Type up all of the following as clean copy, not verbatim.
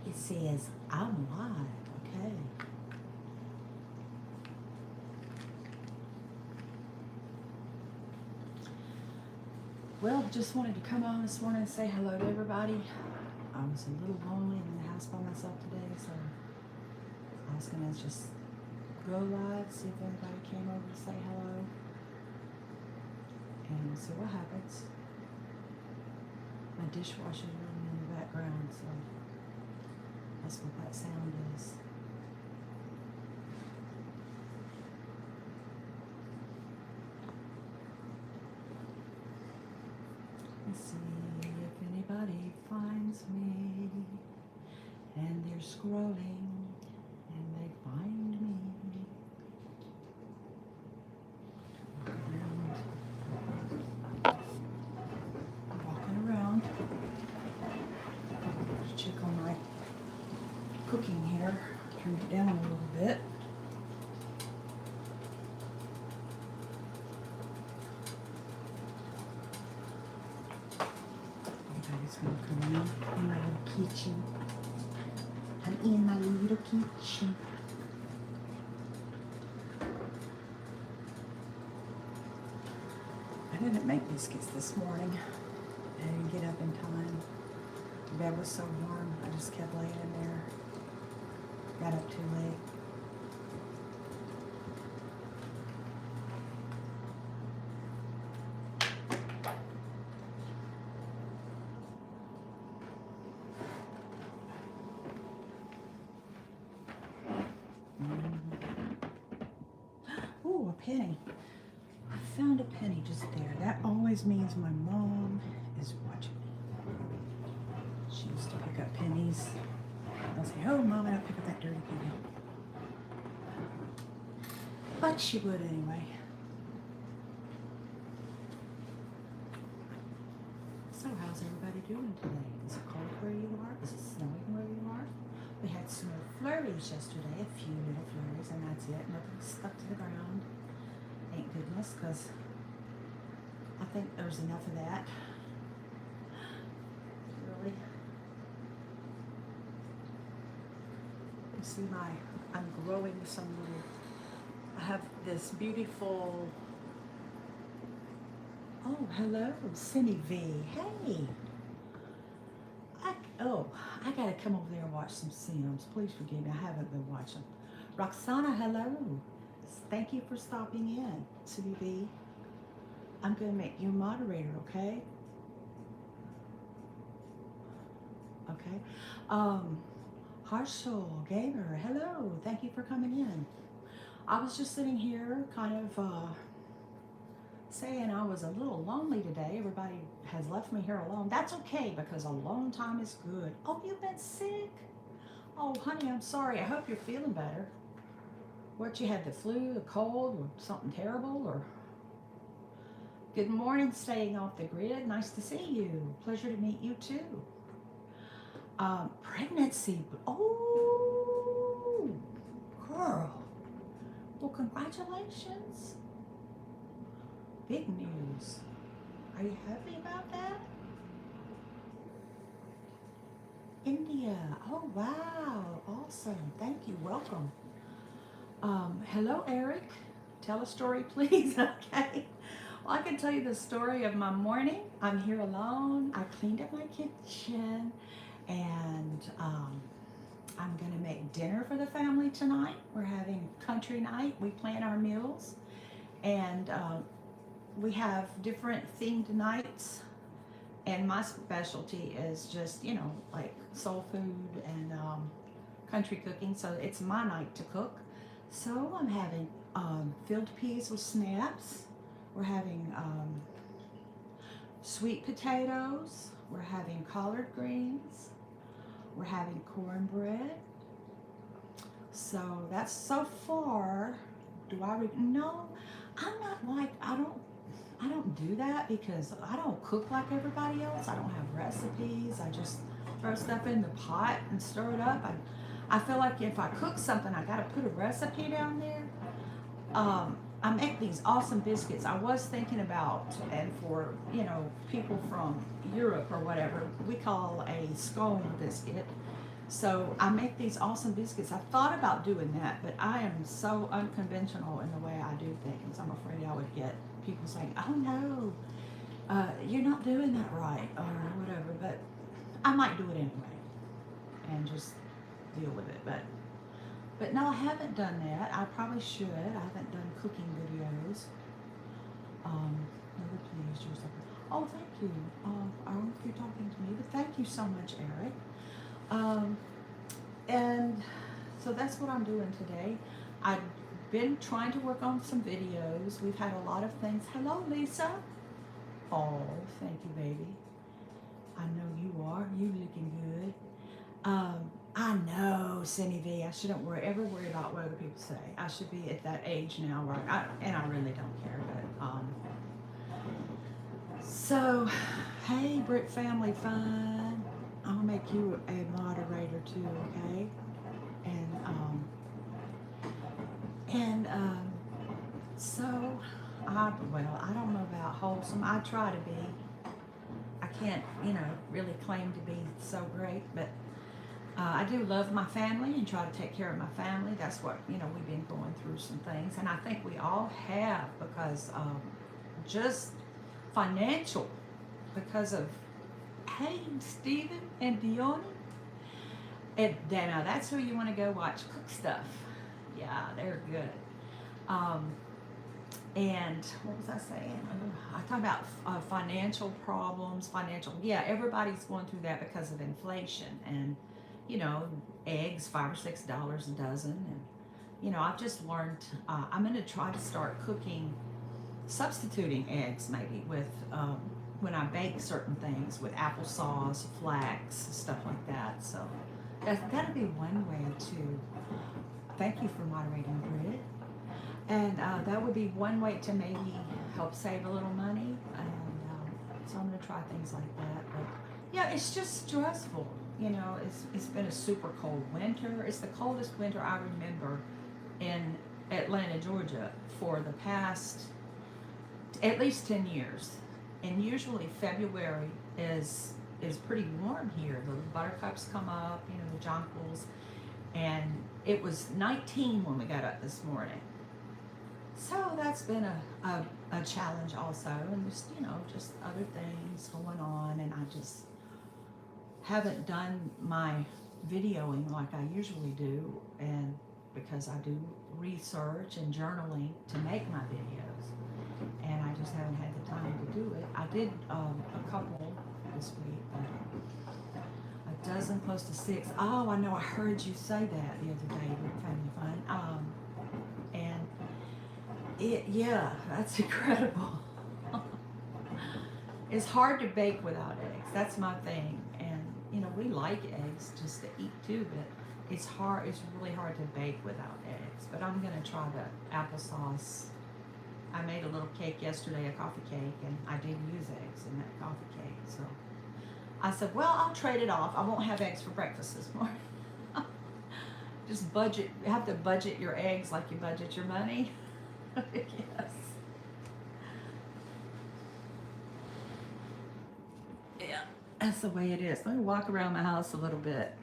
It says, I'm live. Okay. Well, just wanted to come on this morning and say hello to everybody. I was a little lonely in the house by myself today, so I was going to just go live, see if anybody came over to say hello, and we'll see what happens. My dishwasher's running in the background, so that's what that sound is. Let's see if anybody finds me and they're scrolling and they find me. I'm walking around. Check on my cooking here. Turn it down a little bit. Everybody's gonna come in my little kitchen. I'm in my little kitchen. I didn't make biscuits this morning. I didn't get up in time. The bed was so warm, I just kept laying in there. Got up too late. Ooh, a penny. I found a penny just there. That always means my mom is watching me. She used to pick up pennies. I'll say, oh, Mom, I don't pick up that dirty penny. But she would anyway. So how's everybody doing today? Is it cold where you are? Is it snowing where you are? We had snow flurries yesterday, a few little flurries, and that's it. Nothing stuck to the ground. Thank goodness, because I think there's enough of that. Really. You see I'm growing some little, I have this beautiful, oh, hello, Cindy V. Hey. I gotta come over there and watch some Sims. Please forgive me, I haven't been watching. Roxana, hello. Thank you for stopping in, Cindy V. I'm gonna make you a moderator, okay? Okay. Harshal Gamer, hello. Thank you for coming in. I was just sitting here kind of saying I was a little lonely today. Everybody has left me here alone. That's okay because alone time is good. Oh, you've been sick? Oh, honey, I'm sorry. I hope you're feeling better. What, you had the flu, the cold, or something terrible? Or good morning, staying off the grid. Nice to see you. Pleasure to meet you too. Pregnancy. Oh, girl. Well, congratulations. Big news. Are you happy about that? India. Oh, wow. Awesome. Thank you. Welcome. Hello, Eric. Tell a story, please. Okay. Well, I can tell you the story of my morning. I'm here alone. I cleaned up my kitchen, and I'm going to make dinner for the family tonight. We're having country night. We plan our meals, and we have different themed nights, and my specialty is just, like soul food and country cooking, so it's my night to cook. So I'm having filled peas with snaps. We're having sweet potatoes. We're having collard greens. We're having cornbread. So that's so far. No, I'm not like, I don't do that because I don't cook like everybody else. I don't have recipes. I just throw stuff in the pot and stir it up. I feel like if I cook something, I got to put a recipe down there. I make these awesome biscuits. I was thinking about, and for, people from Europe or whatever, we call a scone biscuit. So I make these awesome biscuits. I thought about doing that, but I am so unconventional in the way I do things. I'm afraid I would get people saying, "Oh no, you're not doing that right," or whatever. But I might do it anyway and just deal with it. But no, I haven't done that. I probably should. I haven't done cooking videos. Never pleased yourself. Oh, thank you. I don't know if you're talking to me, but thank you so much, Eric. And so that's what I'm doing today. I've been trying to work on some videos. We've had a lot of things. Hello, Lisa. Oh, thank you, baby. I know you are. You looking good. I know, Cindy V. I shouldn't ever worry about what other people say. I should be at that age now where and I really don't care. But so, hey, Brit Family Fun. I'll make you a moderator too, okay? And so, I don't know about wholesome. I try to be. I can't, really claim to be so great, but I do love my family and try to take care of my family. That's what, we've been going through some things. And I think we all have because just financial, because of, hey, Stephen and Dione. And now that's who you want to go watch cook stuff. Yeah, they're good. And what was I saying? I talked about financial problems, everybody's going through that because of inflation. And, eggs, $5 or $6 a dozen. And, I've just learned, I'm going to try to start cooking, substituting eggs maybe with, when I bake certain things with applesauce, flax, stuff like that. So that'd be one way to, thank you for moderating, Brit. And that would be one way to maybe help save a little money. And so I'm going to try things like that. But yeah, it's just stressful. It's been a super cold winter. It's the coldest winter I remember in Atlanta, Georgia for the past at least 10 years. And usually February is pretty warm here. The buttercups come up, the jonquils. And it was 19 when we got up this morning. So that's been a challenge also, and just other things going on, and I just haven't done my videoing like I usually do, and because I do research and journaling to make my videos, and I just haven't had the time to do it. I did a couple this week, but a dozen close to 6. Oh, I know, I heard you say that the other day with Family Fun. Yeah, that's incredible. It's hard to bake without eggs. That's my thing. And, we like eggs just to eat too, but it's hard. It's really hard to bake without eggs. But I'm going to try the applesauce. I made a little cake yesterday, a coffee cake, and I did use eggs in that coffee cake. So I said, well, I'll trade it off. I won't have eggs for breakfast this morning. Just budget. You have to budget your eggs like you budget your money. Yes. Yeah, that's the way it is. Let me walk around my house a little bit.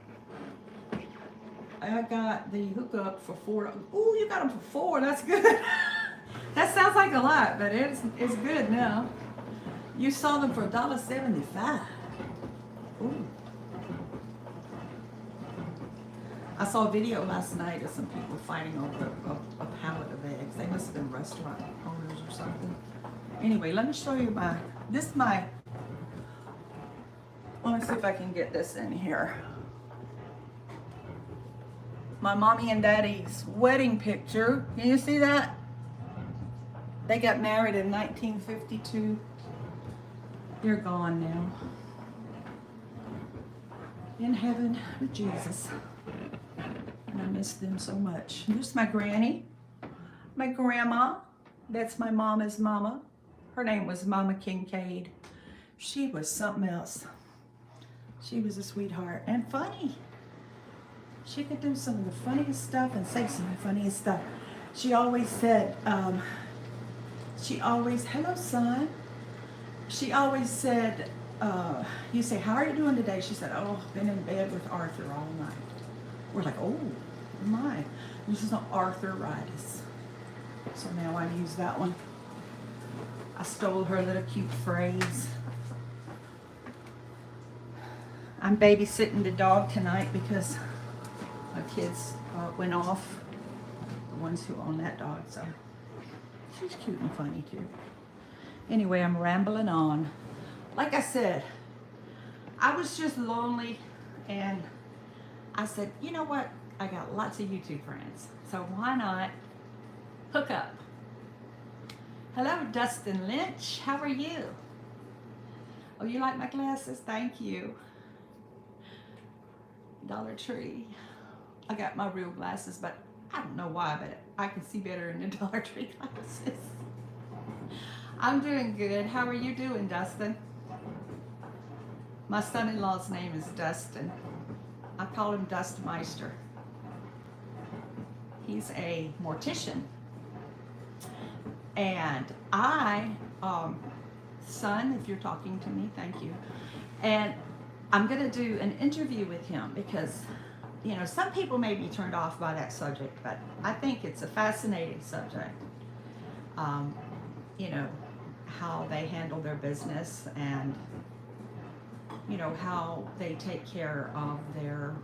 I got the hookup for $4. Ooh, you got them for $4. That's good. That sounds like a lot, but it's good now. You saw them for $1.75. Ooh. I saw a video last night of some people fighting over a pallet of eggs. They must have been restaurant owners or something. Anyway, let me show you let me see if I can get this in here. My mommy and daddy's wedding picture. Can you see that? They got married in 1952. They're gone now. In heaven with Jesus. And I miss them so much. There's my granny, my grandma. That's my mama's mama. Her name was Mama Kincaid. She was something else. She was a sweetheart and funny. She could do some of the funniest stuff and say some of the funniest stuff. She always said, hello son. She always said, You say, how are you doing today? She said, oh, I've been in bed with Arthur all night. We're like, oh my. This is not arthritis. So now I use that one. I stole her little cute phrase. I'm babysitting the dog tonight because my kids went off. The ones who own that dog, so she's cute and funny too. Anyway, I'm rambling on. Like I said, I was just lonely, and I said, you know what? I got lots of YouTube friends, so why not hook up? Hello, Dustin Lynch. How are you? Oh, you like my glasses? Thank you. Dollar Tree. I got my real glasses, but I don't know why, but I can see better in the Dollar Tree glasses. I'm doing good. How are you doing, Dustin? My son-in-law's name is Dustin. I call him Dustmeister. He's a mortician. And son, if you're talking to me, thank you. And I'm going to do an interview with him because, you know, some people may be turned off by that subject, but I think it's a fascinating subject. You know, how they handle their business and, you know, how they take care of their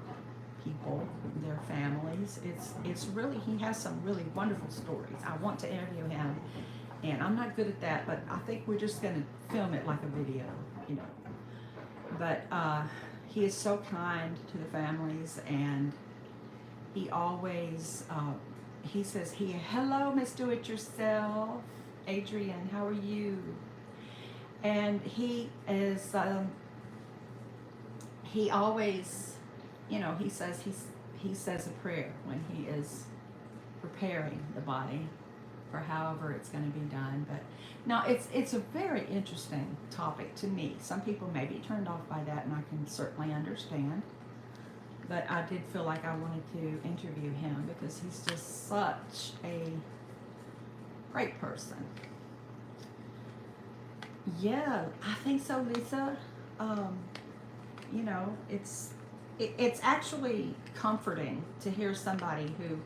people, their families. It's really, he has some really wonderful stories. I want to interview him, and I'm not good at that, but I think we're just going to film it like a video, you know. But he is so kind to the families, and he always, he says, hello, Miss Do-It-Yourself. Adrian, how are you? And he is, he always, you know, he says a prayer when he is preparing the body for however it's going to be done. But now it's a very interesting topic to me. Some people may be turned off by that, and I can certainly understand. But I did feel like I wanted to interview him because he's just such a great person. Yeah, I think so, Lisa. You know, it's actually comforting to hear somebody who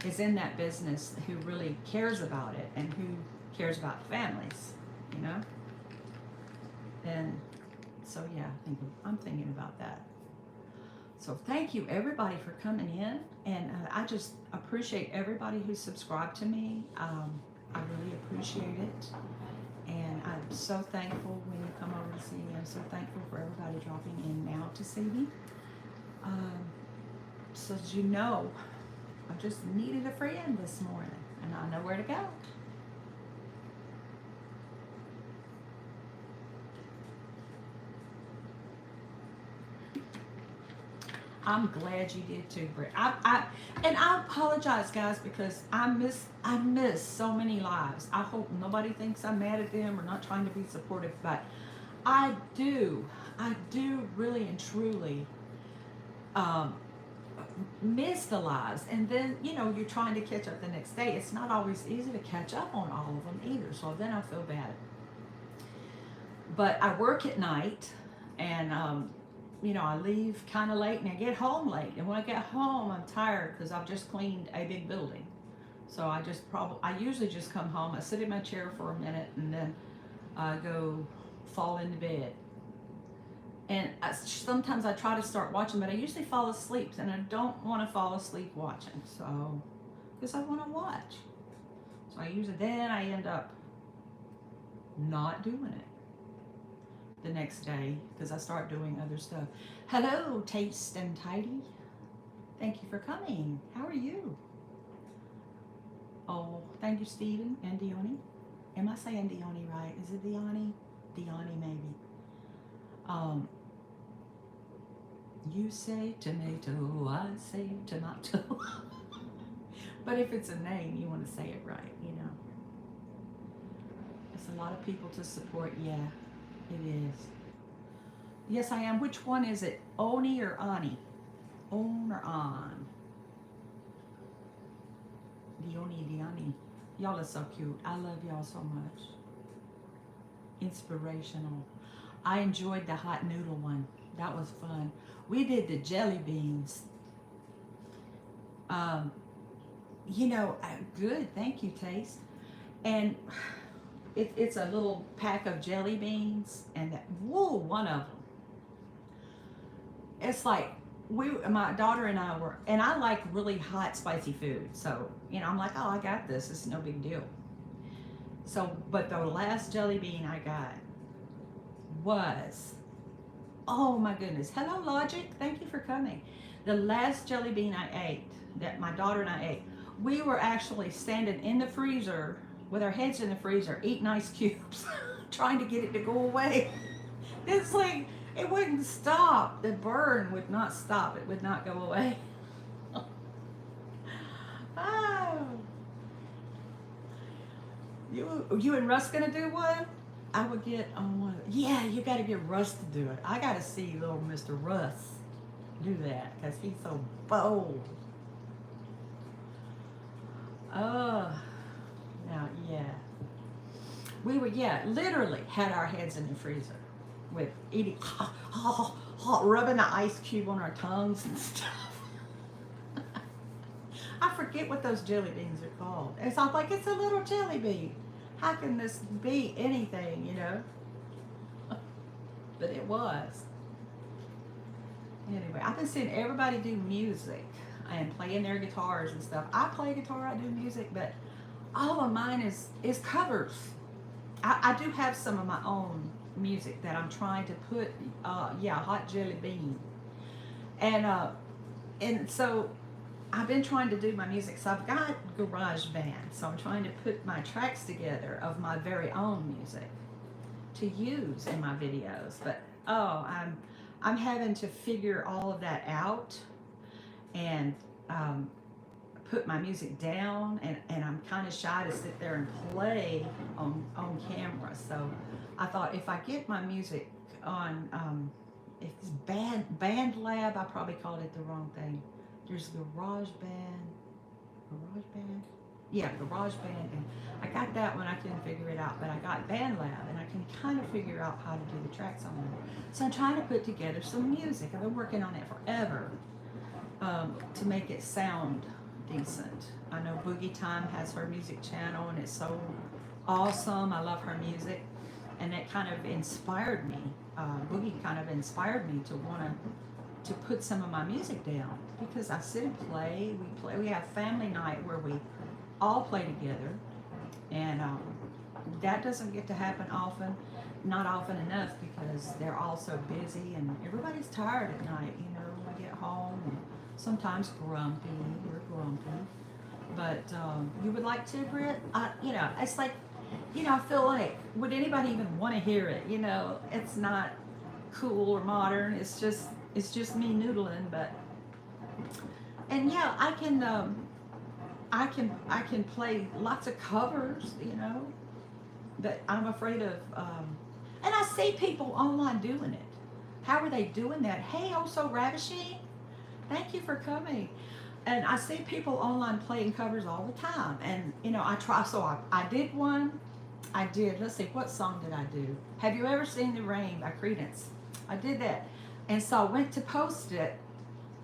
is in that business who really cares about it and who cares about families, you know? And so, yeah, I'm thinking about that. So thank you, everybody, for coming in. And I just appreciate everybody who subscribed to me. I really appreciate it. And I'm so thankful when you come over to see me. I'm so thankful for everybody dropping in now to see me. So as you know, I just needed a friend this morning, and I know where to go. I'm glad you did too, Britt. And I apologize, guys, because I miss so many lives. I hope nobody thinks I'm mad at them or not trying to be supportive, but I do really and truly miss the lives. And then, you know, you're trying to catch up the next day. It's not always easy to catch up on all of them either, so then I feel bad. But I work at night, and you know, I leave kind of late and I get home late. And when I get home, I'm tired because I've just cleaned a big building. So I usually just come home, I sit in my chair for a minute, and then I go fall into bed. And sometimes I try to start watching, but I usually fall asleep, and I don't want to fall asleep watching. So, because I want to watch. So then I end up not doing it the next day because I start doing other stuff. Hello, Taste and Tidy. Thank you for coming. How are you? Oh, thank you, Stephen and Dione. Am I saying Dione right? Is it Dione? Dione, maybe. You say tomato, I say tomato. But if it's a name, you want to say it right, you know. There's a lot of people to support. Yeah, it is. Yes, I am. Which one is it? Oni or Ani? On or on? Dione. Y'all are so cute. I love y'all so much. Inspirational. I enjoyed the hot noodle one. That was fun. We did the jelly beans. Um, good. Thank you, Taste. And it's a little pack of jelly beans, and whoa, one of them. It's like my daughter and I were, and I like really hot, spicy food. So I'm like, oh, I got this. It's no big deal. So, but the last jelly bean I got was, oh my goodness. Hello, Logic. Thank you for coming. The last jelly bean I ate, that my daughter and I ate, we were actually standing in the freezer with our heads in the freezer, eating ice cubes, trying to get it to go away. It's like it wouldn't stop. The burn would not stop. It would not go away. Oh, you and Russ gonna do one? I would get on one. Yeah, you got to get Russ to do it. I got to see little Mr. Russ do that because he's so bold. Oh, now, yeah. We were, yeah, literally had our heads in the freezer with eating, rubbing the ice cube on our tongues and stuff. I forget what those jelly beans are called. It's all like, it's a little jelly bean. How can this be anything, But it was. Anyway, I've been seeing everybody do music and playing their guitars and stuff. I play guitar, I do music, but all of mine is covers. I do have some of my own music that I'm trying to put, Hot Jelly Bean. And so I've been trying to do my music. So I've got GarageBand. So I'm trying to put my tracks together of my very own music to use in my videos. But I'm having to figure all of that out and put my music down, and I'm kind of shy to sit there and play on camera. So I thought if I get my music on, if it's band lab, I probably called it the wrong thing. There's GarageBand. Yeah, GarageBand. And I got that one. I couldn't figure it out, but I got BandLab, and I can kind of figure out how to do the tracks on there. So I'm trying to put together some music. I've been working on it forever to make it sound decent. I know Boogie Time has her music channel, and it's so awesome. I love her music, and it kind of inspired me. Boogie kind of inspired me to want to put some of my music down, because I sit and play. We have family night where we all play together, and that doesn't get to happen often, not often enough, because they're all so busy and everybody's tired at night. We get home and sometimes grumpy. We're grumpy, but you would like to, Britt? It's like, I feel like, would anybody even want to hear it? It's not cool or modern. It's just me noodling, but, and yeah, I can play lots of covers, but I'm afraid of, and I see people online doing it. How are they doing that? Hey, oh, so ravishing. Thank you for coming. And I see people online playing covers all the time. And, I try, so I did one. Let's see, what song did I do? Have you ever seen The Rain by Creedence? I did that. And so I went to post it,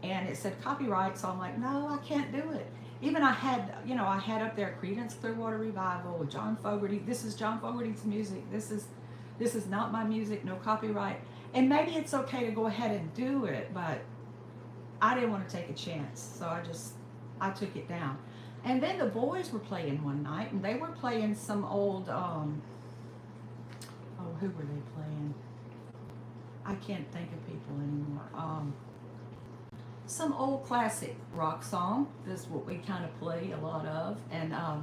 and it said copyright, so I'm like, no, I can't do it. Even I had up there Creedence Clearwater Revival, John Fogerty. This is John Fogerty's music. This is not my music, no copyright. And maybe it's okay to go ahead and do it, but I didn't want to take a chance, so I took it down. And then the boys were playing one night, and they were playing some old, who were they playing? I can't think of people anymore. Some old classic rock song. This is what we kind of play a lot of, and I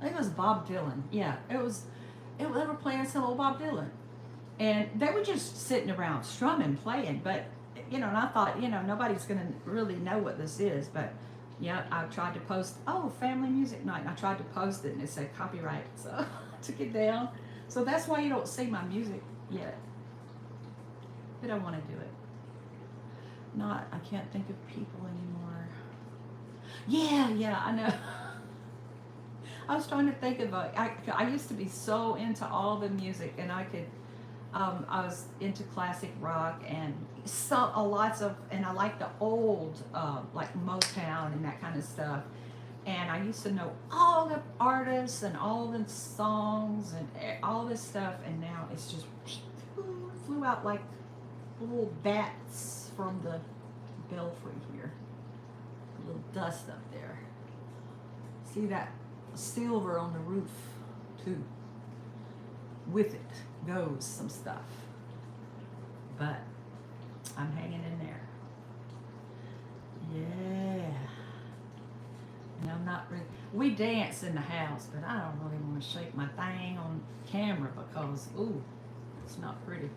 think it was Bob Dylan. Yeah, they were playing some old Bob Dylan, and they were just sitting around strumming, playing. But and I thought, nobody's gonna really know what this is. But yeah, I tried to post, family music night, and I tried to post it, and it said copyright, so I took it down. So that's why you don't see my music yet. But I want to do it. I can't think of people anymore. Yeah, I know. I was trying to think of I used to be so into all the music, and I could I was into classic rock and and I like the old, like Motown and that kind of stuff. And I used to know all the artists and all the songs and all this stuff. And now it's just flew out like little bats from the belfry here. A little dust up there. See that silver on the roof too. With it goes some stuff. But I'm hanging in there. Yeah. And I'm not really, we dance in the house, but I don't really want to shake my thing on camera because, ooh, it's not pretty.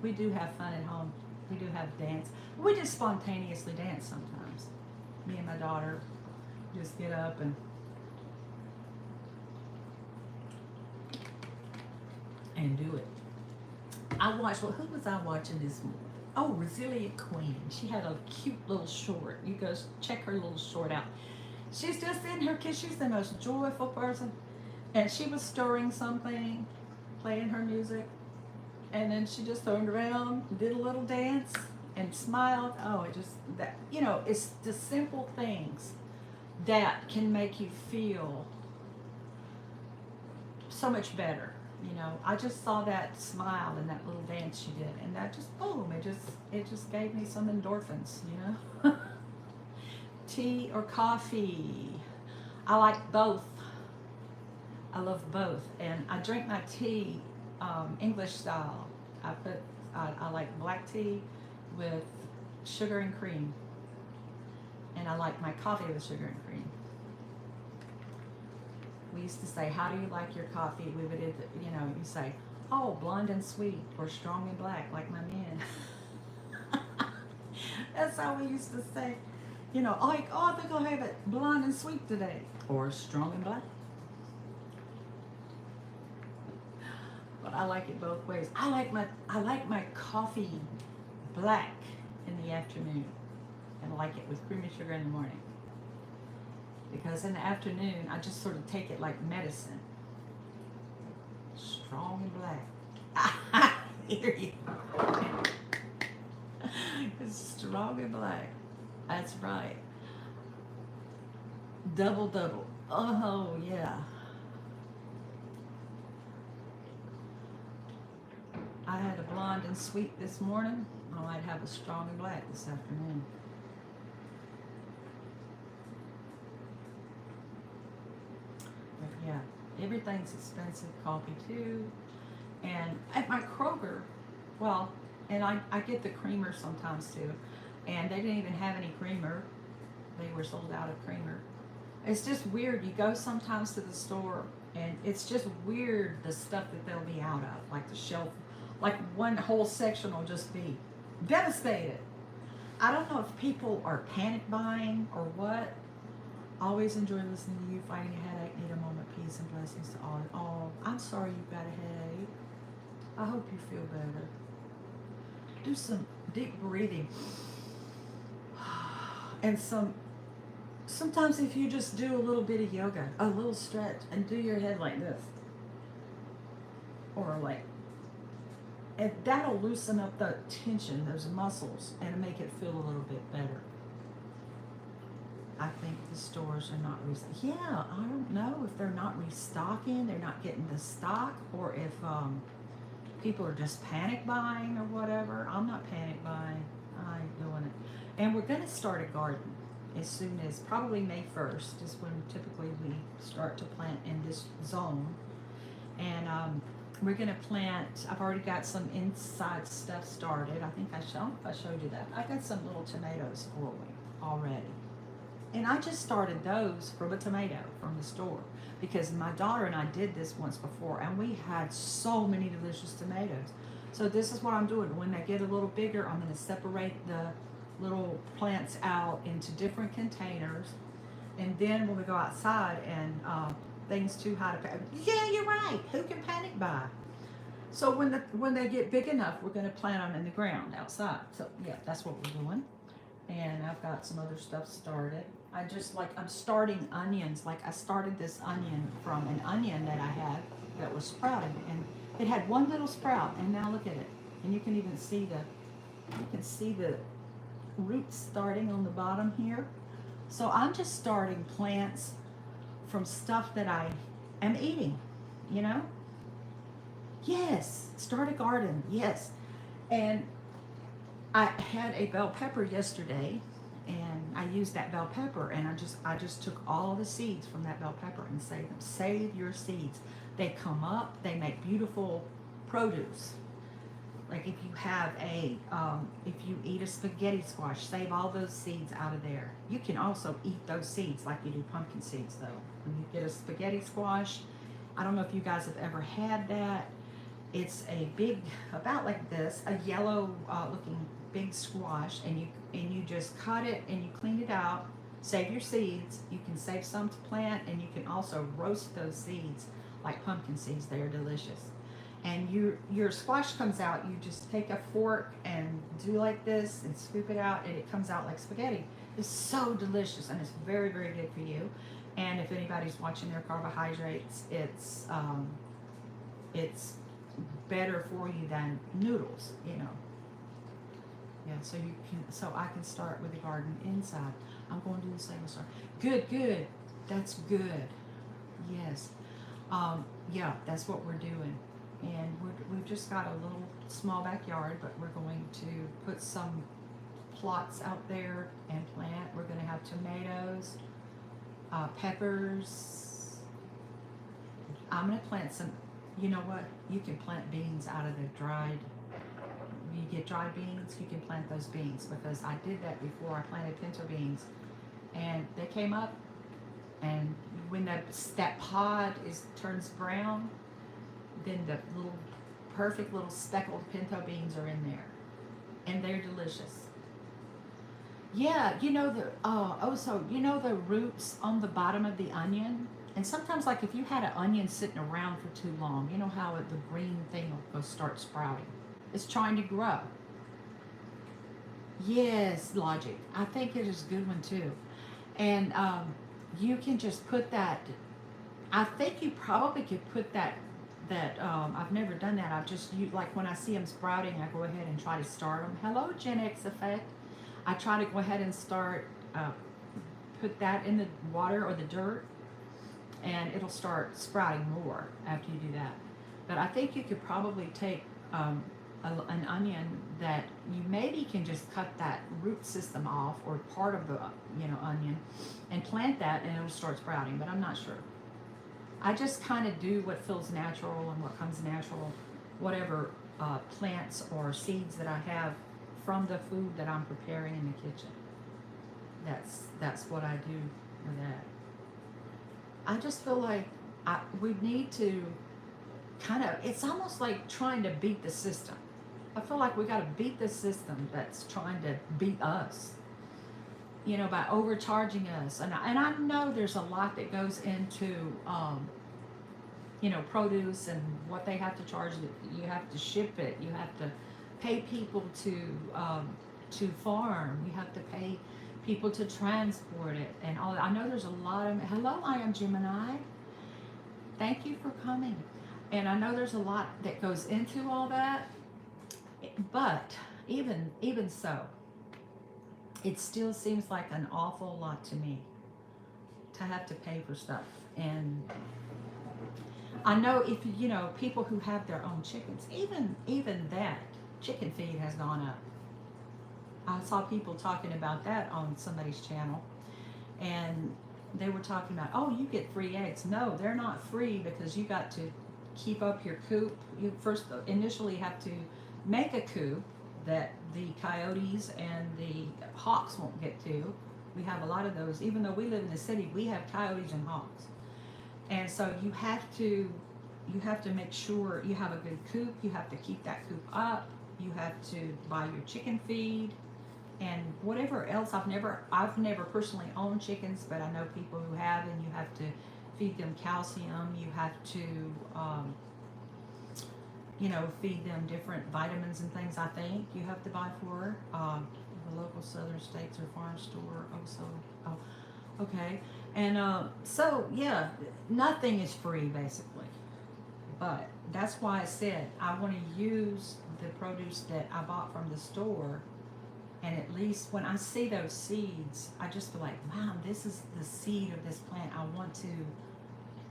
We do have fun at home. We do have dance. We just spontaneously dance sometimes. Me and my daughter just get up and do it. I watched, well, who was I watching this morning? Oh, Resilient Queen. She had a cute little short. You go check her little short out. She's just in her kitchen. She's the most joyful person. And she was stirring something, playing her music. And then she just turned around, did a little dance, and smiled. Oh, it just, that, you know, it's the simple things that can make you feel so much better. You know, I just saw that smile and that little dance she did, and that just boom, it just gave me some endorphins, you know. Tea or coffee? I like both. I love both, and I drink my tea English style. I like black tea with sugar and cream, and I like my coffee with sugar and cream. We used to say, how do you like your coffee? We would, you know, you say, oh, blonde and sweet, or strong and black, like my man. That's how we used to say, you know, like, oh, I think I'll have it blonde and sweet today, or strong and black. But I like it both ways. I like my coffee black in the afternoon, and I like it with cream and sugar in the morning. Because in the afternoon, I just sort of take it like medicine. Strong and black. I hear you. It's strong and black. That's right. Double, double. Oh, yeah. I had a blonde and sweet this morning. I might have a strong and black this afternoon. Yeah, everything's expensive, coffee too. And at my Kroger, well, and I get the creamer sometimes too. And they didn't even have any creamer. They were sold out of creamer. It's just weird. You go sometimes to the store and it's just weird the stuff that they'll be out of. Like the shelf, like one whole section will just be devastated. I don't know if people are panic buying or what. Always enjoy listening to you. Fighting a headache, need a moment, peace and blessings to all. Oh, I'm sorry you've got a headache. I hope you feel better. Do some deep breathing. And sometimes if you just do a little bit of yoga, a little stretch, and do your head like this. Or like, and that'll loosen up the tension, those muscles, and make it feel a little bit better. I think the stores are not restocking. Yeah, I don't know if they're not restocking, they're not getting the stock, or if people are just panic buying or whatever. I'm not panic buying. I ain't doing it. And we're going to start a garden as soon as probably May 1st is when typically we start to plant in this zone. And we're going to plant, I've already got some inside stuff started. I think I showed you that. I got some little tomatoes growing already. And I just started those from a tomato from the store because my daughter and I did this once before and we had so many delicious tomatoes. So this is what I'm doing. When they get a little bigger, I'm going to separate the little plants out into different containers. And then when we go outside and things too high to panic, yeah, you're right. Who can panic buy? So when they get big enough, we're going to plant them in the ground outside. So yeah, that's what we're doing. And I've got some other stuff started. I'm starting onions. Like I started this onion from an onion that I had that was sprouting. And It had one little sprout, and now look at it. And you can even see the roots starting on the bottom here. So I'm just starting plants from stuff that I am eating, you know? Yes, start a garden, yes. And I had a bell pepper yesterday, and I used that bell pepper, and I just took all the seeds from that bell pepper and saved them. Save your seeds. They come up, they make beautiful produce. Like if you have if you eat a spaghetti squash, save all those seeds out of there. You can also eat those seeds like you do pumpkin seeds though. When you get a spaghetti squash, I don't know if you guys have ever had that. It's a big, about like this, a yellow looking big squash, and you just cut it and you clean it out. Save your seeds. You can save some to plant, and you can also roast those seeds like pumpkin seeds. They are delicious. And your squash comes out. You just take a fork and do like this and scoop it out, and it comes out like spaghetti. It's so delicious, and it's very, very good for you. And if anybody's watching their carbohydrates, it's better for you than noodles, you know. Yeah, so I can start with the garden inside. I'm going to do the same as her. Good. That's good. Yes. Yeah, that's what we're doing. And we've just got a little small backyard, but we're going to put some plots out there and plant. We're going to have tomatoes, peppers. I'm going to plant some, you know what? You can plant beans out of the dried, you get dried beans, you can plant those beans, because I did that before. I planted pinto beans and they came up, and when that pod turns brown, then the little perfect little speckled pinto beans are in there, and they're delicious. Yeah, you know the roots on the bottom of the onion, and sometimes like if you had an onion sitting around for too long, you know how the green thing will start sprouting. It's trying to grow. Yes, logic. I think it is a good one too, and you can just put that. I think you probably could put that. I've never done that. Like when I see them sprouting, I go ahead and try to start them. Hello, Gen X effect. I try to go ahead and start, put that in the water or the dirt, and it'll start sprouting more after you do that. But I think you could probably take an onion that you maybe can just cut that root system off, or part of the onion, and plant that, and it'll start sprouting. But I'm not sure. I just kind of do what feels natural and what comes natural, whatever plants or seeds that I have from the food that I'm preparing in the kitchen. That's what I do with that. I just feel like we need to it's almost like trying to beat the system. I feel like we got to beat the system that's trying to beat us, by overcharging us. And I know there's a lot that goes into, produce and what they have to charge. You have to ship it. You have to pay people to farm. You have to pay people to transport it and all that. I know there's a lot of, hello, I am Gemini. Thank you for coming. And I know there's a lot that goes into all that, but even so, it still seems like an awful lot to me to have to pay for stuff. And I know if people who have their own chickens, even that chicken feed has gone up. I saw people talking about that on somebody's channel, and they were talking about, oh, you get free eggs. No, they're not free, because you got to keep up your coop. You first initially have to make a coop that the coyotes and the hawks won't get to. We have a lot of those. Even though we live in the city, we have coyotes and hawks. And so you have to make sure you have a good coop. You have to keep that coop up. You have to buy your chicken feed and whatever else. I've never personally owned chickens, but I know people who have, and you have to feed them calcium. You have to feed them different vitamins and things. I think you have to buy for the local southern states or farm store. Okay. And so yeah, nothing is free basically. But that's why I said I want to use the produce that I bought from the store. And at least when I see those seeds, I just feel like, wow, this is the seed of this plant. I want to,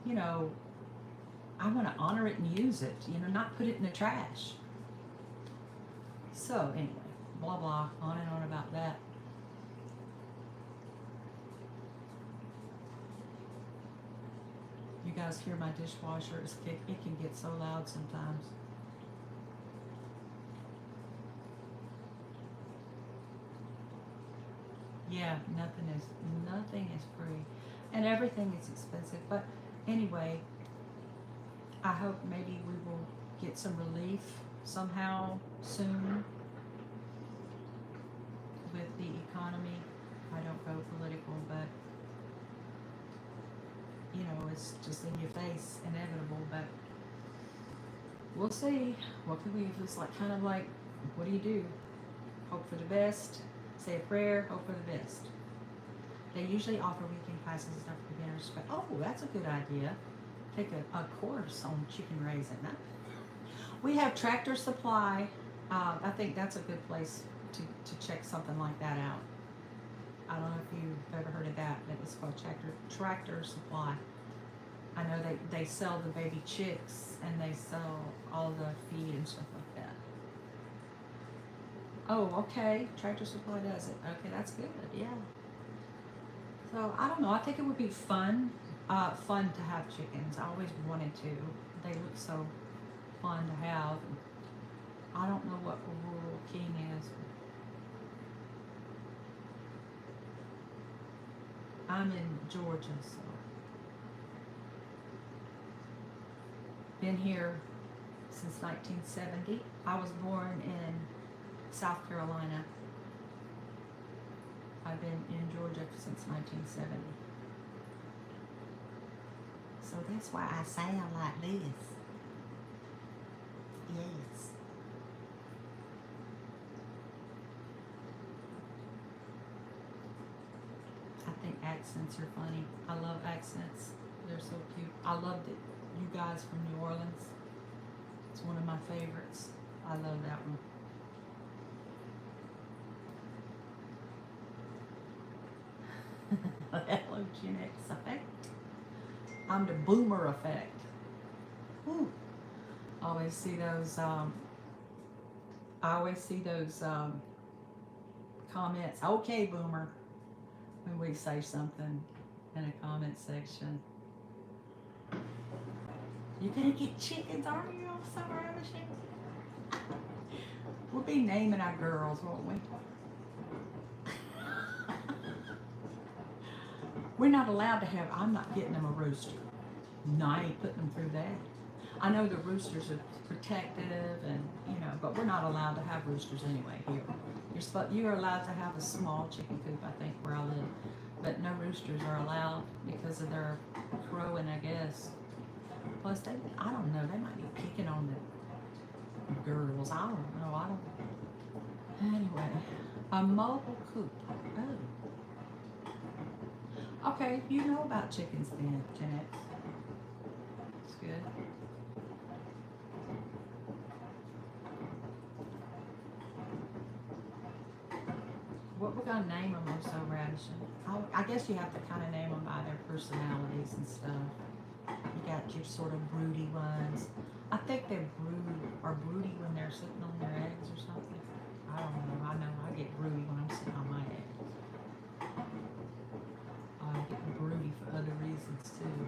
you know, I want to honor it and use it, you know, not put it in the trash. So anyway, blah, blah, on and on about that. You guys hear my dishwasher? It can get so loud sometimes. Yeah, nothing is free, and everything is expensive. But anyway, I hope maybe we will get some relief somehow soon with the economy. I don't go political, but you know, it's just in your face, inevitable. But we'll see. What can we? It's like kind of like, what do you do? Hope for the best. Say a prayer. Hope for the best. They usually offer weekend classes and stuff for beginners. But oh, that's a good idea. Take a course on chicken raising. We have Tractor Supply. I think that's a good place to check something like that out. I don't know if you've ever heard of that, but it's called Tractor Supply. I know they sell the baby chicks and they sell all the feed and stuff like that. Oh, okay. Tractor Supply does it. Okay, that's good. Yeah. So I don't know. I think it would be fun to have chickens. I always wanted to. They look so fun to have. I don't know what Rural King is. I'm in Georgia, so been here since 1970. I was born in South Carolina. I've been in Georgia since 1970. So that's why I sound like this. Yes. I think accents are funny. I love accents. They're so cute. I love that you guys from New Orleans. It's one of my favorites. I love that one. Hello, Gen X effect. I'm the boomer effect. Woo. I always see those. Comments. Okay, boomer. When we say something in a comment section. You're gonna get chickens, aren't you? I'm so ravishing. We'll be naming our girls, won't we? We're not allowed to have, I'm not getting them a rooster. No, I ain't putting them through that. I know the roosters are protective and, you know, but we're not allowed to have roosters anyway here. You're allowed to have a small chicken coop, I think, where I live. But no roosters are allowed because of their crowing, I guess. Plus, I don't know, they might be picking on the girls. I don't know, Anyway, a mobile coop. Oh. Okay, you know about chickens then, Jeanette. It's good. What we're gonna name them are so ravishing. I guess you have to kind of name them by their personalities and stuff. You got your sort of broody ones. I think they are broody when they're sitting on their eggs or something. I don't know. I know I get broody when I'm sitting on my eggs. I get broody for other reasons too.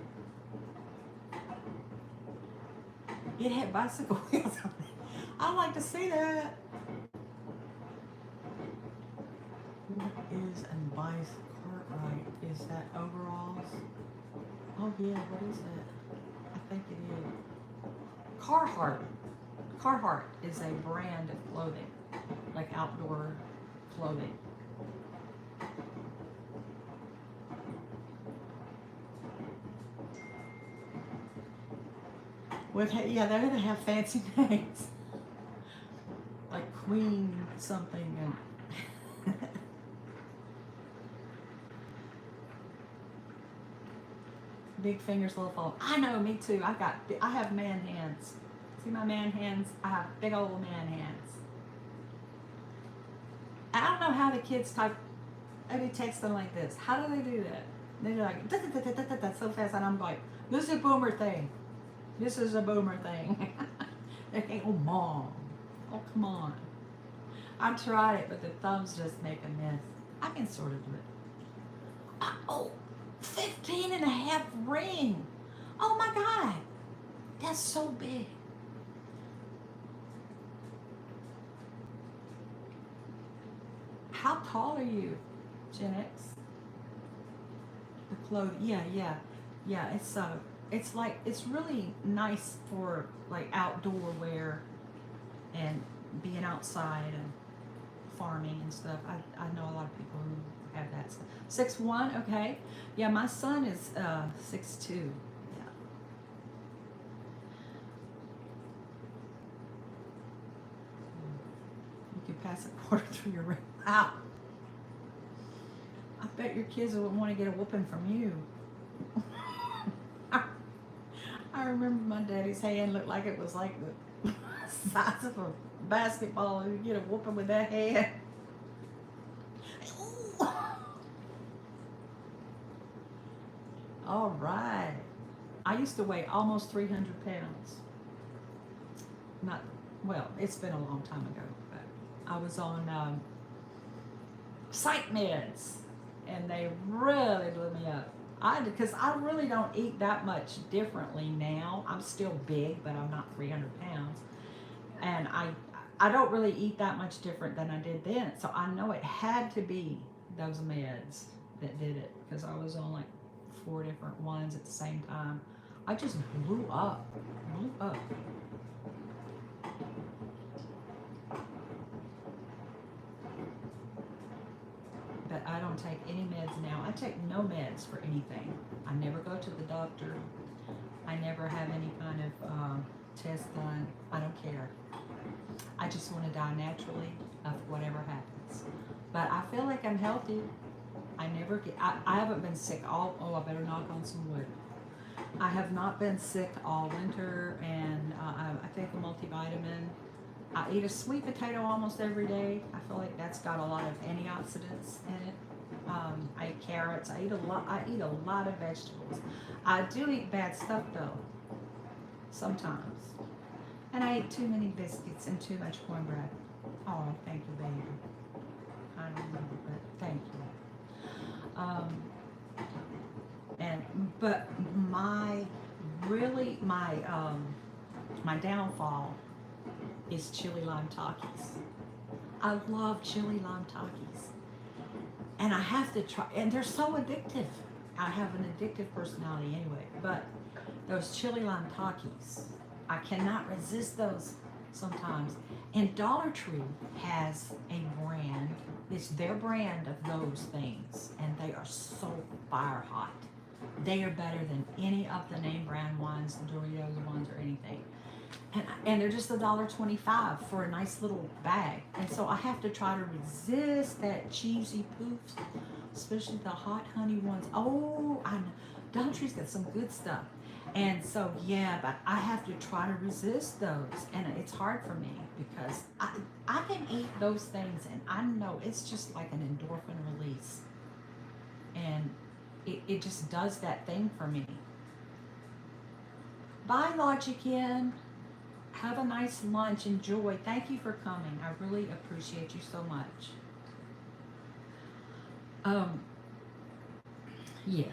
It had bicycle wheels on it. I like to see that. What is a bicycle? Right? Is that overalls? Oh yeah, what is that? I think it is. Carhartt. Carhartt is a brand of clothing, like outdoor clothing. Yeah, they're gonna have fancy names, like Queen something and. Big fingers, little phone. I know, me too. I have man hands. See my man hands? I have big old man hands. I don't know how the kids type. I do text them like this. How do they do that? They're like da, da, da, da, da, da, so fast, and I'm like, this is a boomer thing. This is a boomer thing. They think, oh mom, oh come on. I tried it, but the thumbs just make a mess. I can sort of do it. Oh, 15 and a half ring. Oh my God, that's so big. How tall are you, Gen X? The clothing, yeah. It's like it's really nice for like outdoor wear and being outside and farming and stuff. I know a lot of people who have that stuff. 6'1", okay. Yeah, my son is 6'2". Yeah. You can pass a quarter through your ring. Wow. I bet your kids would want to get a whooping from you. I remember my daddy's hand looked like it was like the size of a basketball. You get a whooping with that hand. All right. I used to weigh almost 300 pounds. Not, well, it's been a long time ago, but I was on psych meds, and they really blew me up. Because I really don't eat that much differently now. I'm still big, but I'm not 300 pounds. And I don't really eat that much different than I did then. So I know it had to be those meds that did it, because I was on like 4 different ones at the same time. I just blew up. But I don't take any meds now. I take no meds for anything. I never go to the doctor. I never have any kind of test done. I don't care. I just want to die naturally of whatever happens. But I feel like I'm healthy. I haven't been sick I better knock on some wood. I have not been sick all winter, and I take a multivitamin. I eat a sweet potato almost every day. I feel like that's got a lot of antioxidants in it. I eat carrots. I eat a lot of vegetables. I do eat bad stuff though, sometimes. And I eat too many biscuits and too much cornbread. Oh, thank you, baby. I don't know, but thank you. But my downfall is chili lime Takis. I love chili lime Takis, and I have to try. And they're so addictive. I have an addictive personality anyway. But those chili lime Takis, I cannot resist those sometimes. And Dollar Tree has a brand. It's their brand of those things, and they are so fire hot. They are better than any of the name brand ones, the Doritos ones, or anything. And they're just $1.25 for a nice little bag. And so I have to try to resist that cheesy poofs, especially the hot honey ones. Oh, I know. Dollar Tree's got some good stuff. And so, yeah, but I have to try to resist those. And it's hard for me because I can eat those things, and I know it's just like an endorphin release. And it just does that thing for me. Bye, Logic-In. Have a nice lunch. Enjoy. Thank you for coming. I really appreciate you so much. Yeah.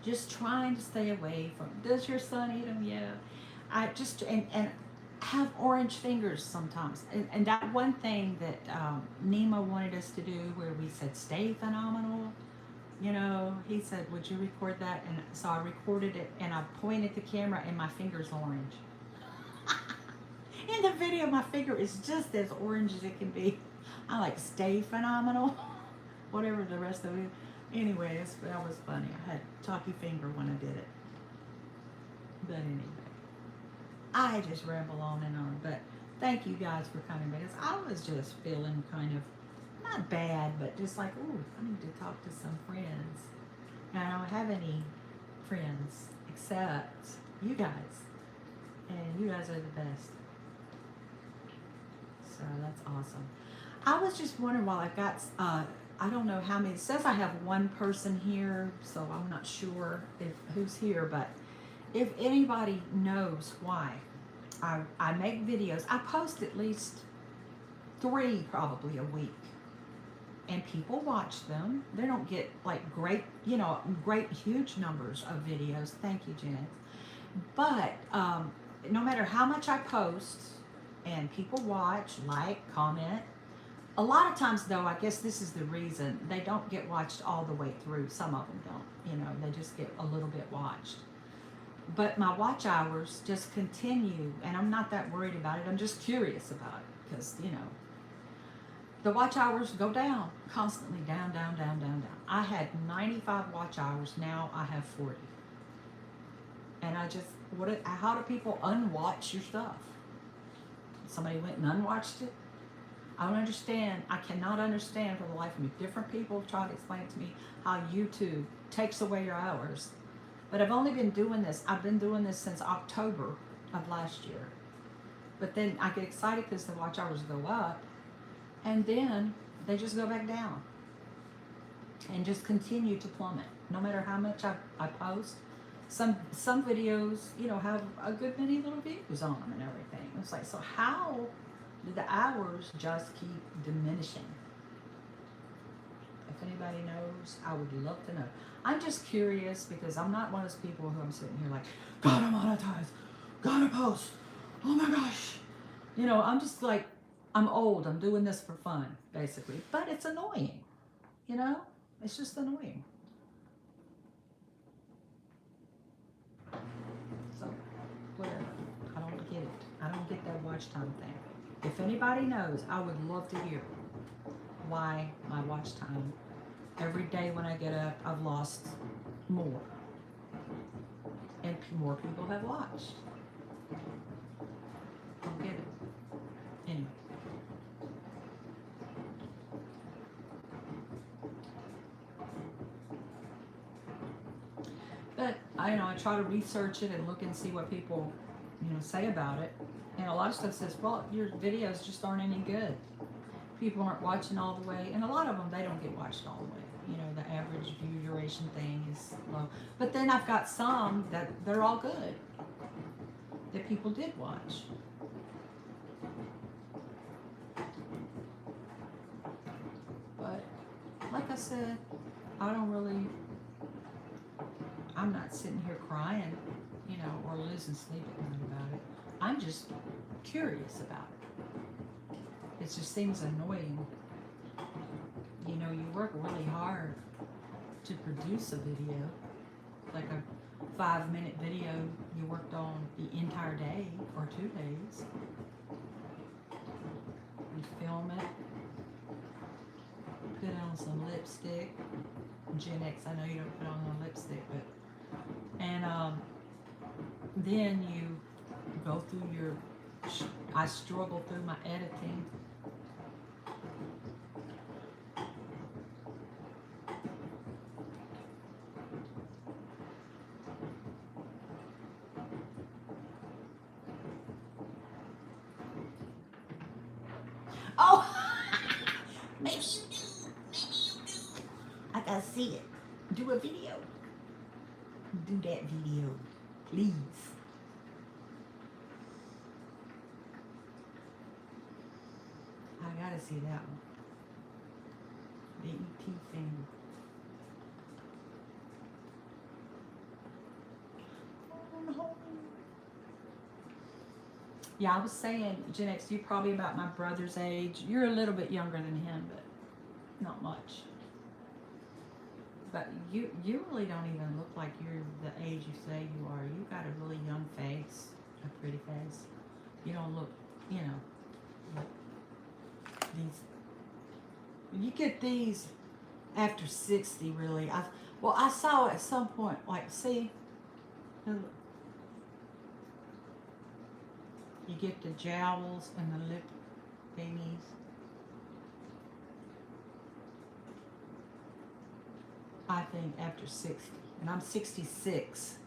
Just trying to stay away from. Does your son eat them? Yeah. I just and have orange fingers sometimes. And that one thing that Nemo wanted us to do, where we said stay phenomenal. You know, he said, would you record that? And so I recorded it, and I pointed the camera, and my finger's orange. In the video, my finger is just as orange as it can be. I like stay phenomenal. Whatever the rest of it. Anyways, that was funny. I had chalky finger when I did it. But anyway, I just ramble on and on. But thank you guys for coming, because I was just feeling kind of, not bad, but just like, ooh, I need to talk to some friends. And I don't have any friends except you guys. And you guys are the best. So that's awesome. I was just wondering while I've got, I don't know how many, it says I have one person here, so I'm not sure if who's here, but if anybody knows why I make videos, I post at least 3 probably a week. And people watch them. They don't get like great, great huge numbers of videos. Thank you, Janet. But no matter how much I post and people watch, like, comment, a lot of times though, I guess this is the reason, they don't get watched all the way through. Some of them don't, they just get a little bit watched. But my watch hours just continue, and I'm not that worried about it. I'm just curious about it because, the watch hours go down constantly, down, down, down, down, down. I had 95 watch hours. Now I have 40. And how do people unwatch your stuff? Somebody went and unwatched it? I don't understand. I cannot understand for the life of me. Different people try to explain to me how YouTube takes away your hours. But I've only been doing this. I've been doing this since October of last year. But then I get excited because the watch hours go up. And then they just go back down and just continue to plummet. No matter how much I post, some videos, have a good many little views on them and everything. It's like, so how do the hours just keep diminishing? If anybody knows, I would love to know. I'm just curious because I'm not one of those people who I'm sitting here like, gotta monetize, gotta post, oh my gosh. I'm just like, I'm old. I'm doing this for fun, basically. But it's annoying. It's just annoying. So, whatever. I don't get it. I don't get that watch time thing. If anybody knows, I would love to hear why my watch time, every day when I get up, I've lost more. And more people have watched. Don't get it. Anyway. But I try to research it and look and see what people, say about it. And a lot of stuff says, well, your videos just aren't any good. People aren't watching all the way. And a lot of them, they don't get watched all the way. The average view duration thing is low. But then I've got some that they're all good, that people did watch. But like I said, I'm not sitting here crying, or losing sleep at night about it. I'm just curious about it. It just seems annoying. You work really hard to produce a video, like a 5-minute video you worked on the entire day or 2 days. You film it, put on some lipstick. Gen X, I know you don't put on no lipstick, but then you go through I struggle through my editing. Oh, maybe you do. Maybe you do. I gotta see it. Do a video. Do that video, please. I gotta see that one. The ET thing. Yeah, I was saying, Gen X, you're probably about my brother's age. You're a little bit younger than him, but not much. But you really don't even look like you're the age you say you are. You got a really young face, a pretty face. You don't look, like these. You get these after 60, really. I saw at some point, like, see, you get the jowls and the lip thingies. I think, after 60. And I'm 66.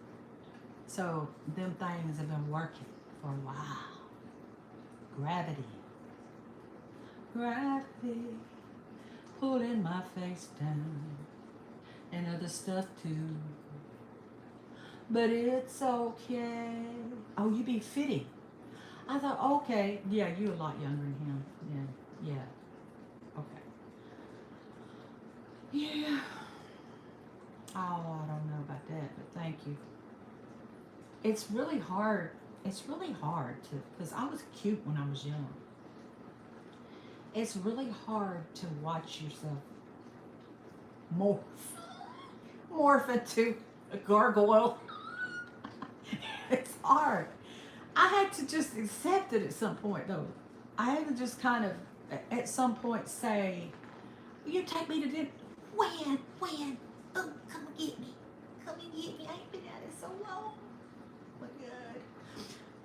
So them things have been working for a while. Gravity. Gravity. Pulling my face down. And other stuff too. But it's okay. Oh, you be fitting. I thought, okay. Yeah, you're a lot younger than him. Yeah. Yeah. Okay. Yeah. Oh, I don't know about that, but thank you. It's really hard. It's really hard to, because I was cute when I was young. It's really hard to watch yourself morph, morph into a gargoyle. It's hard. I had to just accept it at some point, though. I had to just kind of, at some point, say, "You take me to dinner." When? Oh, come and get me. Come and get me. I ain't been at it so long. Oh my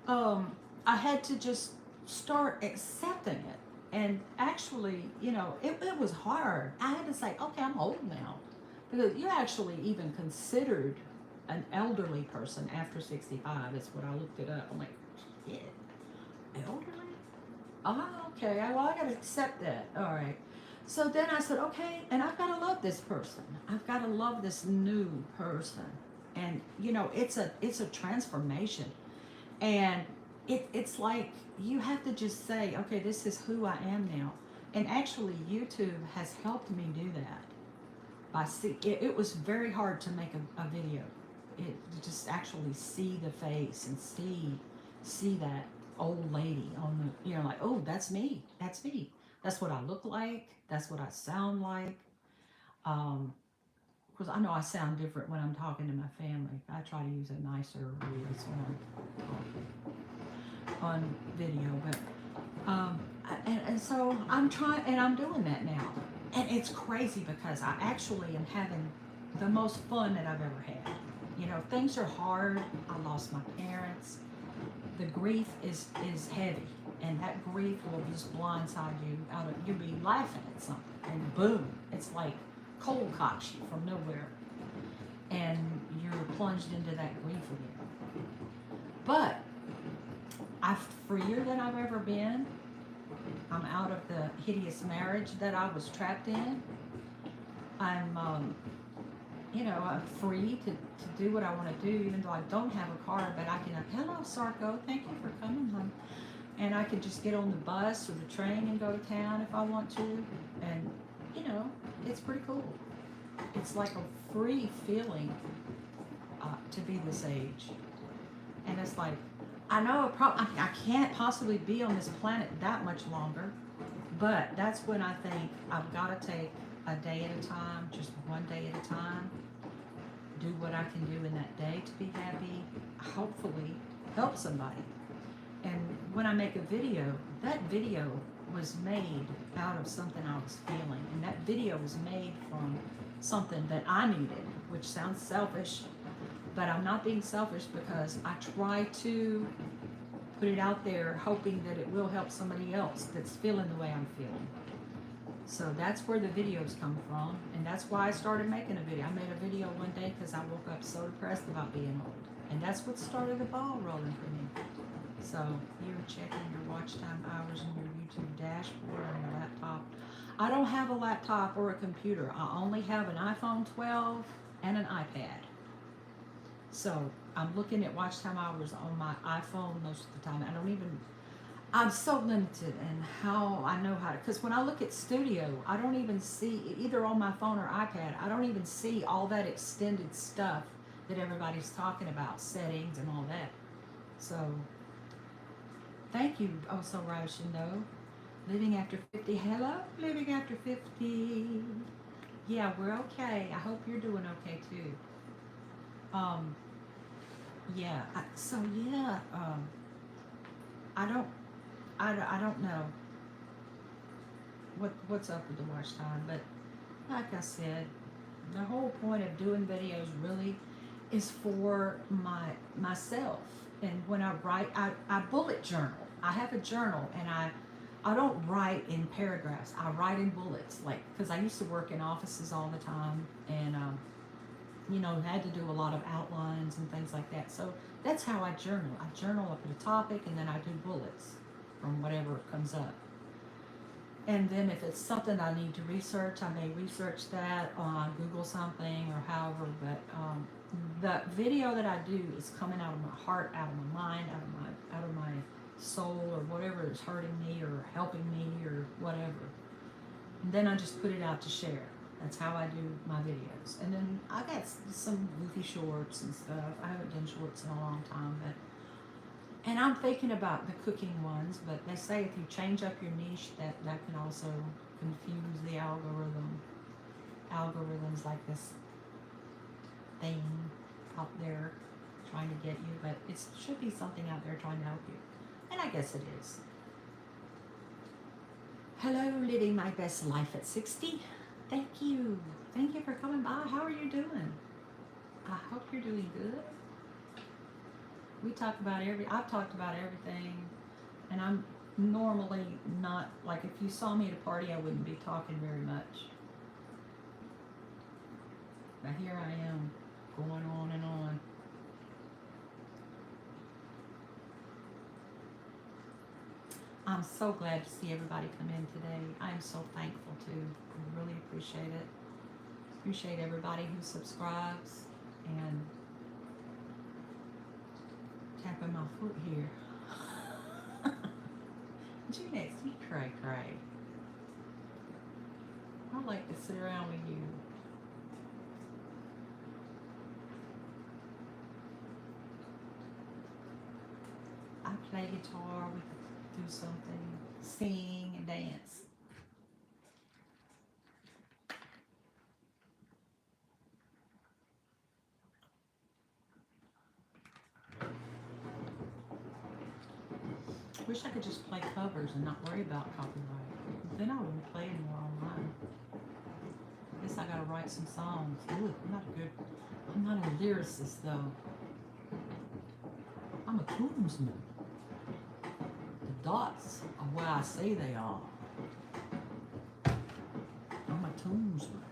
God. I had to just start accepting it. And actually, it was hard. I had to say, okay, I'm old now. Because you're actually even considered an elderly person after 65. That's what I looked it up. I'm like, shit, elderly? Oh, okay. Well, I got to accept that. All right. So then I said, okay, and I've got to love this person. I've got to love this new person. And, it's a transformation. And it's like you have to just say, okay, this is who I am now. And actually, YouTube has helped me do that. It was very hard to make a video. To just actually see the face and see that old lady on the, like, oh, that's me. That's me. That's what I look like. That's what I sound like. Because I know I sound different when I'm talking to my family. I try to use a nicer voice when I'm talking on video. But and so I'm trying, and I'm doing that now. And it's crazy because I actually am having the most fun that I've ever had. Things are hard. I lost my parents. The grief is heavy, and that grief will just blindside you out of. You'll be laughing at something, and boom, it's like cold cocks you from nowhere, and you're plunged into that grief again. But I'm freer than I've ever been. I'm out of the hideous marriage that I was trapped in. I'm I'm free to do what I want to do, even though I don't have a car, but I can, hello, Sarko, thank you for coming home. And I can just get on the bus or the train and go to town if I want to. And, it's pretty cool. It's like a free feeling to be this age. And it's like, I know I can't possibly be on this planet that much longer, but that's when I think I've got to take a day at a time, just one day at a time, do what I can do in that day to be happy, hopefully help somebody. And when I make a video, that video was made out of something I was feeling, and that video was made from something that I needed, which sounds selfish, but I'm not being selfish because I try to put it out there hoping that it will help somebody else that's feeling the way I'm feeling. So that's where the videos come from, and that's why I started making a video. I made a video one day because I woke up so depressed about being old, and that's what started the ball rolling for me. So you're checking your watch time hours in your YouTube dashboard on your laptop. I don't have a laptop or a computer. I only have an iPhone 12 and an iPad. So I'm looking at watch time hours on my iPhone most of the time. I'm so limited in how I know how to, because when I look at studio, I don't even see, either on my phone or iPad, I don't even see all that extended stuff that everybody's talking about, settings and all that. So, thank you, Oh So Roshindo. Living after 50, hello, living after 50. Yeah, we're okay. I hope you're doing okay too. Yeah, I don't know what's up with the watch time, but like I said, the whole point of doing videos really is for myself. And when I write, I bullet journal. I have a journal, and I don't write in paragraphs. I write in bullets, like, because I used to work in offices all the time, and you know, had to do a lot of outlines and things like that. So that's how I journal. I journal up at a topic, and then I do bullets from whatever comes up. And then if it's something I need to research, I may research that on Google something or however. But the video that I do is coming out of my heart, out of my mind, out of my soul, or whatever is hurting me or helping me or whatever. And then I just put it out to share. That's how I do my videos. And then I got some goofy shorts and stuff. I haven't done shorts in a long time, but and I'm thinking about the cooking ones, but they say if you change up your niche, that can also confuse the algorithm. Algorithms like this thing up there trying to get you, but it should be something out there trying to help you. And I guess it is. Hello, living my best life at 60. Thank you. Thank you for coming by. How are you doing? I hope you're doing good. We talk about I've talked about everything, and I'm normally not, like, if you saw me at a party, I wouldn't be talking very much. But here I am, going on and on. I'm so glad to see everybody come in today. I am so thankful too. I really appreciate it. Appreciate everybody who subscribes and tapping my foot here. Jeanette, you cray cray. I like to sit around with you. I play guitar, we could do something, sing and dance. Wish I could just play covers and not worry about copyright. Then I wouldn't play anymore online. I guess I gotta write some songs. Ooh, I'm not a lyricist though. I'm a tunesman. The dots are where I say they are. I'm a tunesman.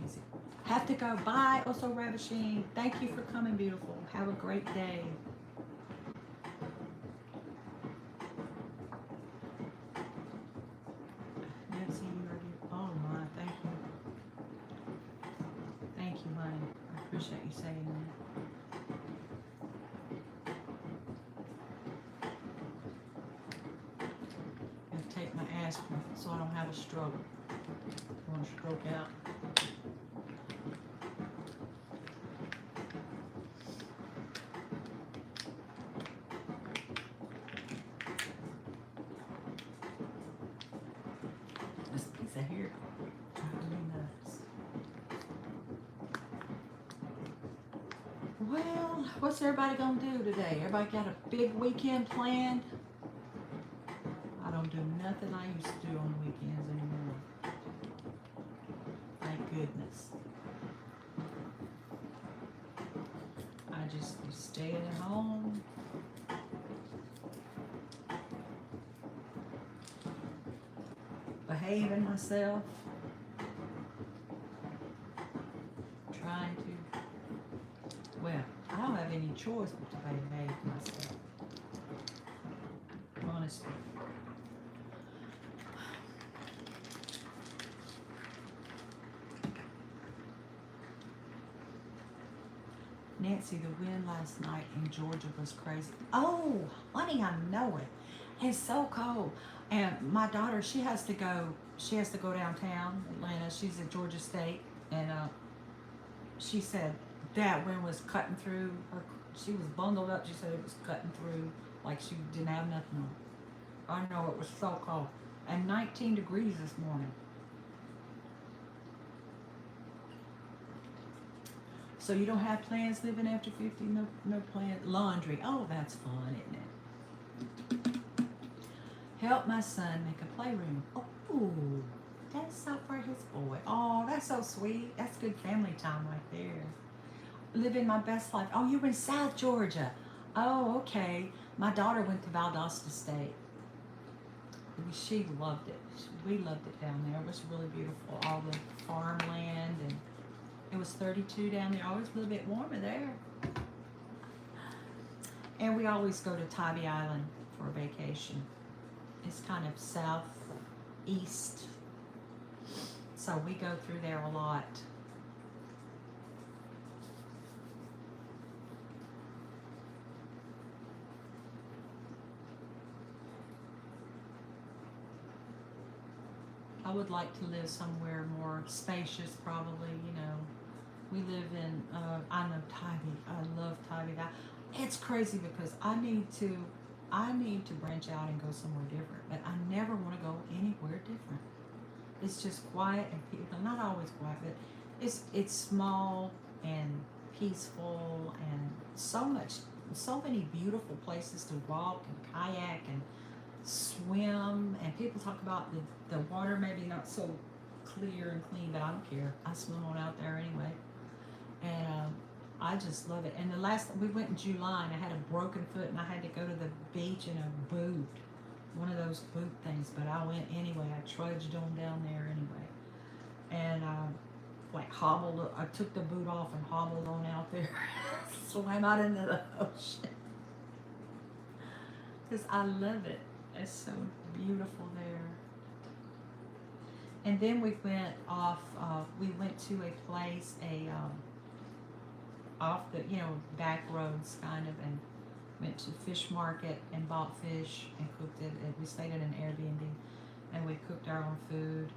Easy. Have to go. Bye. Oh, so ravishing. Thank you for coming, beautiful. Have a great day. Nancy, you already. Oh my, thank you. Thank you, honey. I appreciate you saying that. Take my aspirin so I don't have a stroke. I want to stroke out. This piece of hair driving me nuts. Well, what's everybody gonna do today? Everybody got a big weekend planned? I don't do nothing I used to do on the weekends anymore. Thank goodness. I just be staying at home. Behaving myself. Trying to. Well, I don't have any choice but to behave myself. Honestly. Nancy, the wind last night in Georgia was crazy. Oh, honey, I know it. It's so cold. And my daughter, she has to go downtown, Atlanta. She's at Georgia State. And she said that wind was cutting through her. She was bundled up. She said it was cutting through like she didn't have nothing on. I know, it was so cold. And 19 degrees this morning. So you don't have plans living after 50? No plans? Laundry. Oh, that's fun, isn't it? Help my son make a playroom. Oh, that's so for his boy. Oh, that's so sweet. That's good family time right there. Living my best life. Oh, you're in South Georgia. Oh, okay. My daughter went to Valdosta State. She loved it. We loved it down there. It was really beautiful. All the farmland, and it was 32 down there. Always a little bit warmer there. And we always go to Tybee Island for a vacation. It's kind of southeast, so we go through there a lot. I would like to live somewhere more spacious, probably. We live in, I know Tybee. I love Tybee. It's crazy because I need to branch out and go somewhere different, but I never want to go anywhere different. It's just quiet and people, not always quiet, but it's small and peaceful, and so many beautiful places to walk and kayak and swim. And people talk about the water maybe not so clear and clean, but I don't care. I swim on out there anyway, and I just love it. And the last we went in July, and I had a broken foot, and I had to go to the beach in a boot, one of those boot things. But I went anyway. I trudged on down there anyway, and like hobbled. I took the boot off and hobbled on out there, swam out into the ocean because I love it. It's so beautiful there. And then we went off. We went to a place, off the back roads kind of, and went to fish market and bought fish and cooked it. And we stayed at an Airbnb, and we cooked our own food,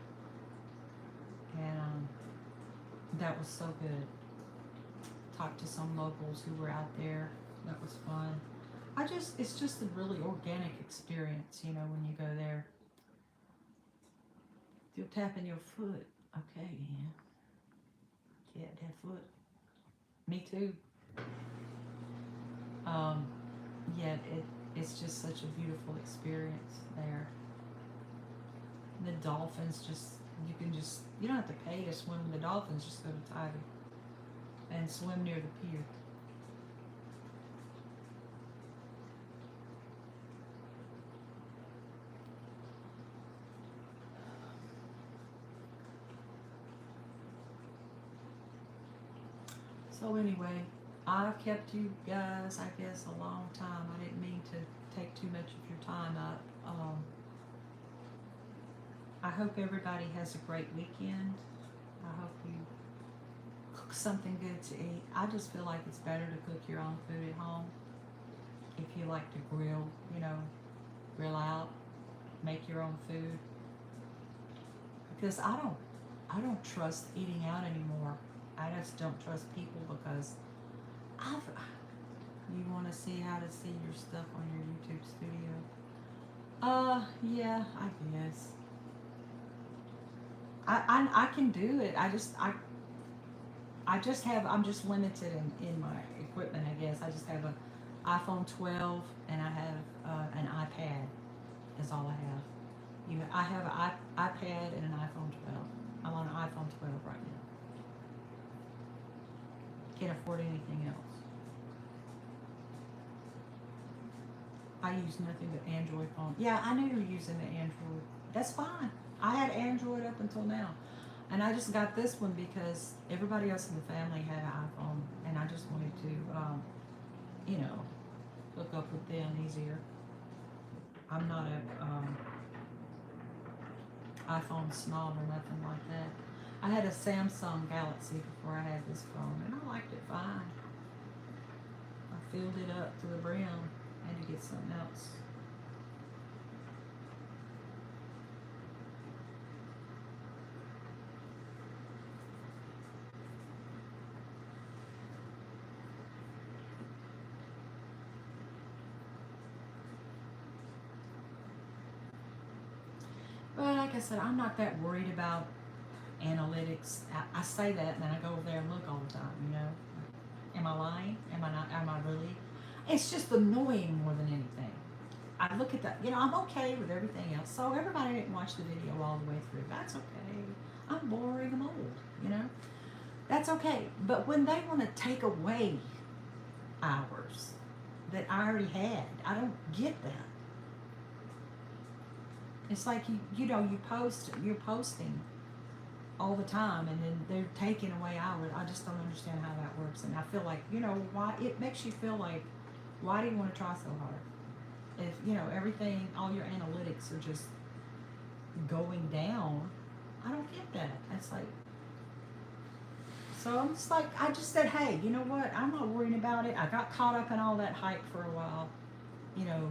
and that was so good. Talked to some locals who were out there. That was fun. It's just a really organic experience, when you go there. You're tapping your foot. Okay, yeah, that foot. Me too. Yeah, it's just such a beautiful experience there. The dolphins you don't have to pay to swim with the dolphins. Just go to Tybee and swim near the pier. So anyway, I've kept you guys, I guess, a long time. I didn't mean to take too much of your time up. I hope everybody has a great weekend. I hope you cook something good to eat. I just feel like it's better to cook your own food at home. If you like to grill, grill out, make your own food. Because I don't trust eating out anymore. I just don't trust people because you want to see how to see your stuff on your YouTube studio. Yeah, I guess. I can do it. I'm just limited in my equipment, I guess. I just have an iPhone 12 and I have an iPad. Is all I have. I have an iPad and an iPhone 12. I'm on an iPhone 12 right now. Can't afford anything else. I use nothing but Android phone. Yeah, I knew you were using the Android. That's fine. I had Android up until now. And I just got this one because everybody else in the family had an iPhone. And I just wanted to, hook up with them easier. I'm not a iPhone snob or nothing like that. I had a Samsung Galaxy before I had this phone, and I liked it fine. I filled it up to the brim. I had to get something else. But like I said, I'm not that worried about analytics. I say that, and then I go over there and look all the time, Am I lying? Am I not? Am I really? It's just annoying more than anything. I look at that, I'm okay with everything else. So everybody didn't watch the video all the way through. That's okay. I'm boring, I'm old, That's okay. But when they want to take away hours, that I already had. I don't get that. It's like you post, you're posting all the time, and then they're taking away hours. I just don't understand how that works, and I feel like why it makes you feel like, why do you want to try so hard if everything, all your analytics are just going down? I don't get that. It's like, so I'm just like, I just said, hey, you know what? I'm not worrying about it. I got caught up in all that hype for a while. Gotta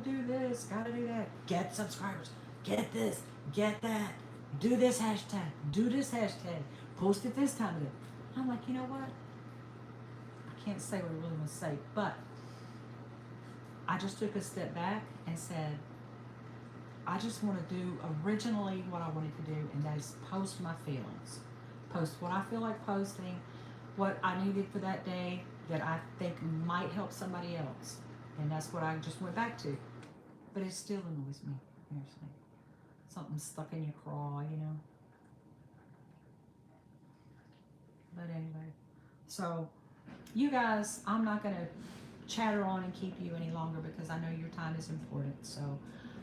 do this, gotta do that, get subscribers, get this, get that, do this hashtag, post it this time of day. I'm like, you know what? I can't say what I really want to say, but I just took a step back and said, I just want to do originally what I wanted to do, and that is post my feelings. Post what I feel like posting, what I needed for that day that I think might help somebody else. And that's what I just went back to. But it still annoys me, seriously. Something stuck in your craw. But anyway. So, you guys, I'm not going to chatter on and keep you any longer because I know your time is important. So,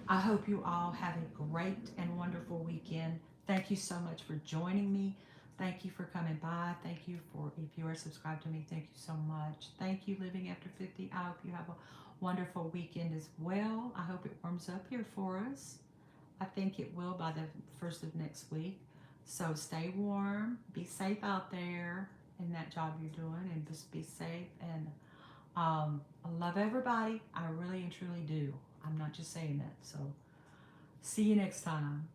I hope you all have a great and wonderful weekend. Thank you so much for joining me. Thank you for coming by. Thank you for, if you are subscribed to me, thank you so much. Thank you, Living After 50. I hope you have a wonderful weekend as well. I hope it warms up here for us. I think it will by the first of next week. So stay warm, be safe out there in that job you're doing, and just be safe. And I love everybody. I really and truly do. I'm not just saying that. So see you next time.